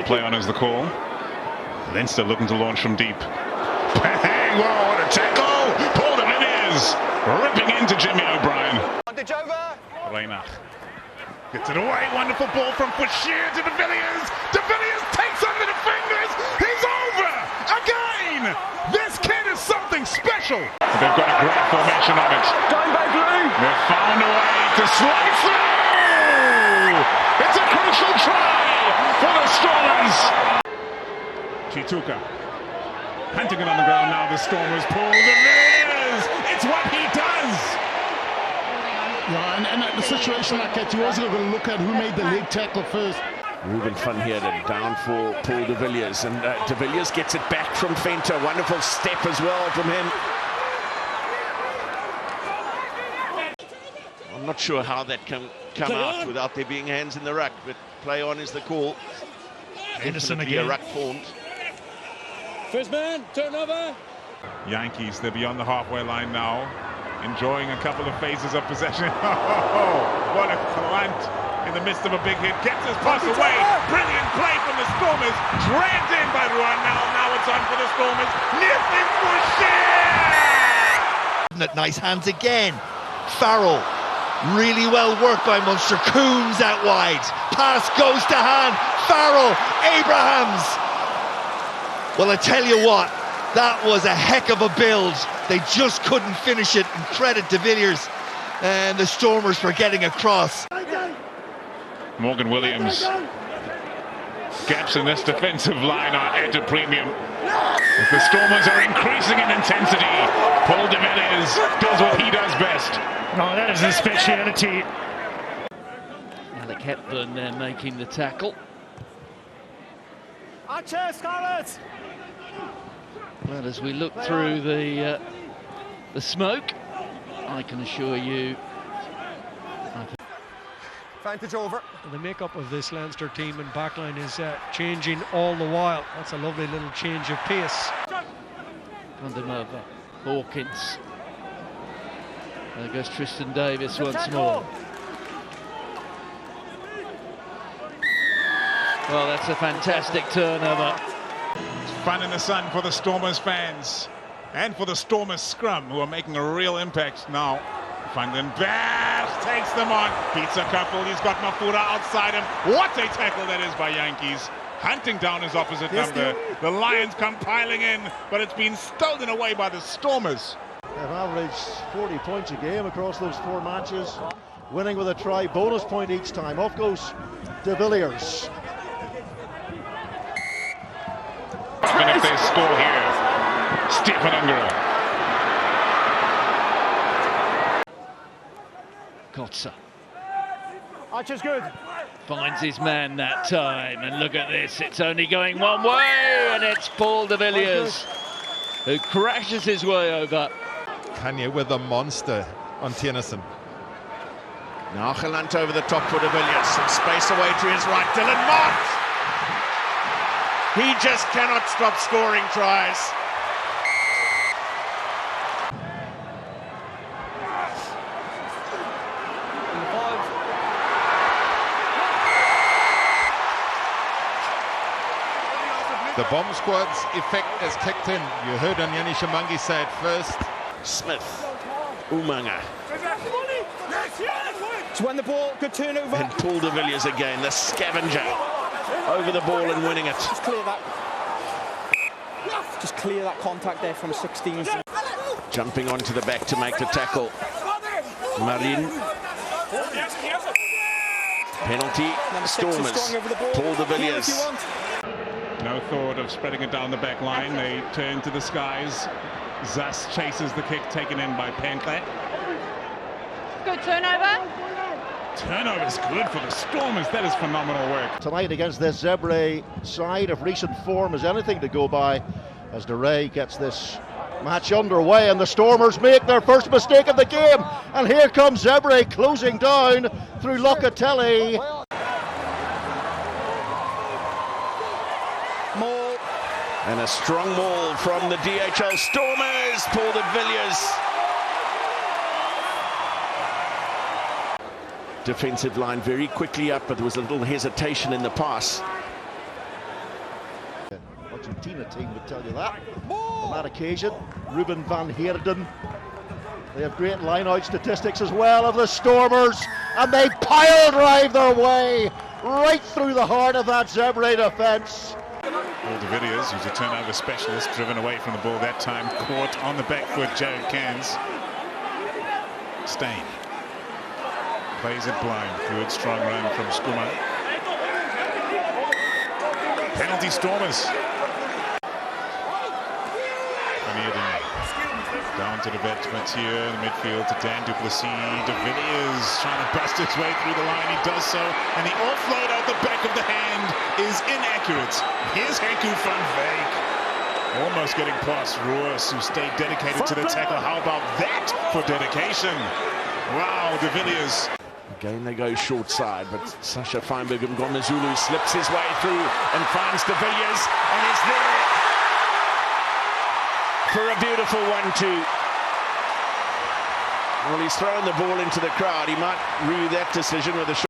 play on is the call. Leinster looking to launch from deep. Bang! Whoa, what a tackle! Paul de Villiers ripping into Jimmy O'Brien. Reynach gets it away. Wonderful ball from Bashir to de Villiers. De Villiers takes on the defenders. He's over again. This kid is something special. They've got a great formation on it. Going by blue. They've found a way to slide through. It's a crucial try for the Stormers. Chituka hunting it on the ground now. The Stormers pull the Villiers. It's what he does. Yeah, and at the situation like that, you also got to look at who made the leg tackle first. Ruben van Heerden down for Paul de Villiers, and de Villiers gets it back from Venter. Wonderful step as well from him. I'm not sure how that can come out without there being hands in the ruck, but play on is the call. Henderson Definitely again. a ruck formed. First man, turnover. Yankees, they're beyond the halfway line now, enjoying a couple of phases of possession. Oh, what a clunt in the midst of a big hit. Gets his pass away. Brilliant play from the Stormers. Dragged in by Ruan. Now it's on for the Stormers. Nothing for shit. Nice hands again. Farrell. Really well worked by Munster. Coombs out wide. Pass goes to hand. Farrell. Abrahams. Well, I tell you what, that was a heck of a build. They just couldn't finish it, and credit to Villiers and the Stormers for getting across. Morgan Williams. Gaps in this defensive line are at a premium. The Stormers are increasing in intensity. Paul de Villiers does what he does best. Oh, that is a speciality. Alec Hepburn there making the tackle. Archer, Scarlett. But as we look through the smoke, I can assure you. Advantage over. The makeup of this Leinster team and backline is changing all the while. That's a lovely little change of pace. Van der Merwe, Hawkins. There goes Tristan Davis once more. Well, that's a fantastic turnover. It's fun in the sun for the Stormers fans and for the Stormers scrum, who are making a real impact now. Van den Berg takes them on, beats a couple. He's got Mafura outside him. What a tackle that is by Yankees. Hunting down his opposite number. The Lions come piling in, but it's been stolen away by the Stormers. They've averaged 40 points a game across those 4 matches, winning with a try, bonus point each time. Off goes de Villiers. And if they score here, Stephen Ungara. Kotze Archer's good. finds his man that time, and look at this, it's only going one way, and it's Paul de Villiers who crashes his way over. Kanye with a monster on Tennyson. Now Gelant over the top for de Villiers. Some space away to his right. Dylan Mott! He just cannot stop scoring tries. The bomb squad's effect has kicked in. You heard Anyani Shimangi say it first. Smith, Umanga. He's won the ball, good turnover. And Paul de Villiers again, the scavenger. Over the ball and winning it. Just clear that contact there from 16. Jumping onto the back to make the tackle. Marin. Penalty, Stormers. Paul de Villiers. No thought of spreading it down the back line. They turn to the skies. Zas chases the kick taken in by Pentle. Good turnover. Turnover is good for the Stormers. That is phenomenal work. Tonight against this Zebre side of recent form is anything to go by as De Ray gets this match underway, and the Stormers make their first mistake of the game. And here comes Zebre closing down through Locatelli. And a strong maul from the DHL Stormers. Paul de Villiers. Defensive line very quickly up, but there was a little hesitation in the pass. Argentina team would tell you that. On that occasion, Ruben van Heerden. They have great line-out statistics as well of the Stormers, and they pile drive their way right through the heart of that Zebre defence. Paul de Villiers, who's a turnover specialist, driven away from the ball that time, caught on the back foot, Jared Cairns. Stain plays it blind. Good strong run from Skuma. Penalty Stormers. Down to the veterans here in the midfield to Dan Duplessis. De Villiers trying to bust his way through the line. He does so, and the offload out the back of the hand is inaccurate. Here's Henku van Veek. Almost getting past Roos, who stayed dedicated to the tackle. How about that for dedication? Wow, De Villiers. Again they go short side, but Sasha Feinberg Mngomezulu slips his way through and finds De Villiers, and is there for a beautiful 1-2. Well, he's thrown the ball into the crowd. He might rue that decision with a shot.